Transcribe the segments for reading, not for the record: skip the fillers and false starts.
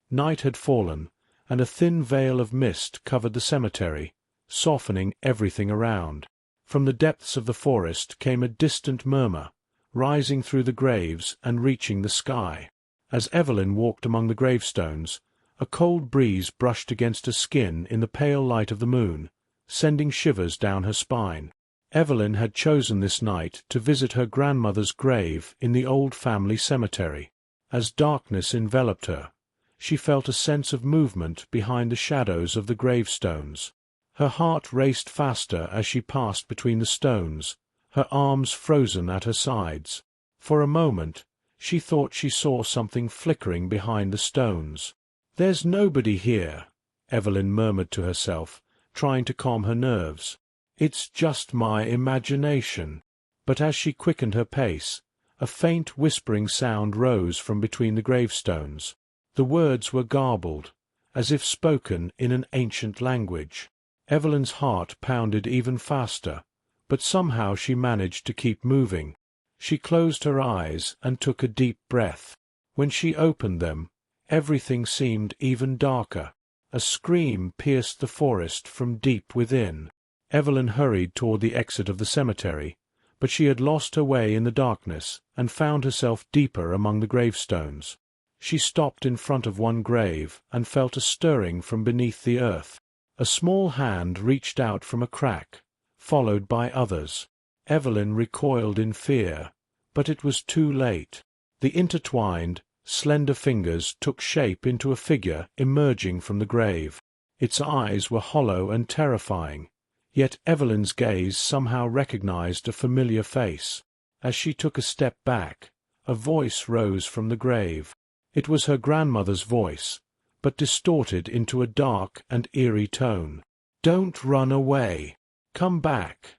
Night had fallen, and a thin veil of mist covered the cemetery, softening everything around. From the depths of the forest came a distant murmur, rising through the graves and reaching the sky. As Evelyn walked among the gravestones, a cold breeze brushed against her skin in the pale light of the moon, sending shivers down her spine. Evelyn had chosen this night to visit her grandmother's grave in the old family cemetery. As darkness enveloped her, she felt a sense of movement behind the shadows of the gravestones. Her heart raced faster as she passed between the stones, her arms frozen at her sides. For a moment, she thought she saw something flickering behind the stones. "There's nobody here," Evelyn murmured to herself, trying to calm her nerves. "It's just my imagination." But as she quickened her pace, a faint whispering sound rose from between the gravestones. The words were garbled, as if spoken in an ancient language. Evelyn's heart pounded even faster, but somehow she managed to keep moving. She closed her eyes and took a deep breath. When she opened them, everything seemed even darker. A scream pierced the forest from deep within. Evelyn hurried toward the exit of the cemetery, but she had lost her way in the darkness and found herself deeper among the gravestones. She stopped in front of one grave and felt a stirring from beneath the earth. A small hand reached out from a crack, followed by others. Evelyn recoiled in fear, but it was too late. The intertwined, slender fingers took shape into a figure emerging from the grave. Its eyes were hollow and terrifying, yet Evelyn's gaze somehow recognized a familiar face. As she took a step back, a voice rose from the grave. It was her grandmother's voice, but distorted into a dark and eerie tone. "Don't run away. Come back."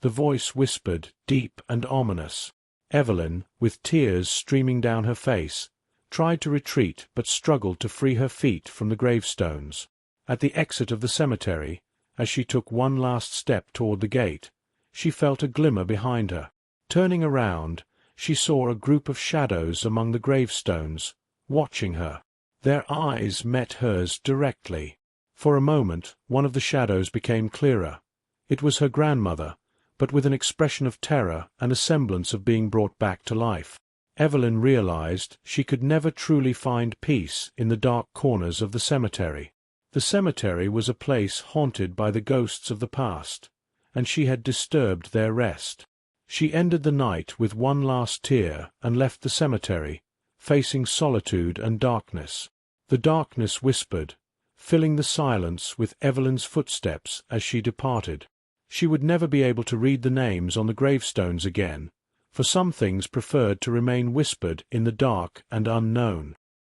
The voice whispered, deep and ominous. Evelyn, with tears streaming down her face, tried to retreat but struggled to free her feet from the gravestones. At the exit of the cemetery, as she took one last step toward the gate, she felt a glimmer behind her. Turning around, she saw a group of shadows among the gravestones, watching her. Their eyes met hers directly. For a moment, one of the shadows became clearer. It was her grandmother, but with an expression of terror and a semblance of being brought back to life. Evelyn realized she could never truly find peace in the dark corners of the cemetery. The cemetery was a place haunted by the ghosts of the past, and she had disturbed their rest. She ended the night with one last tear and left the cemetery, facing solitude and darkness. The darkness whispered, filling the silence with Evelyn's footsteps as she departed. She would never be able to read the names on the gravestones again, for some things preferred to remain whispered in the dark and unknown.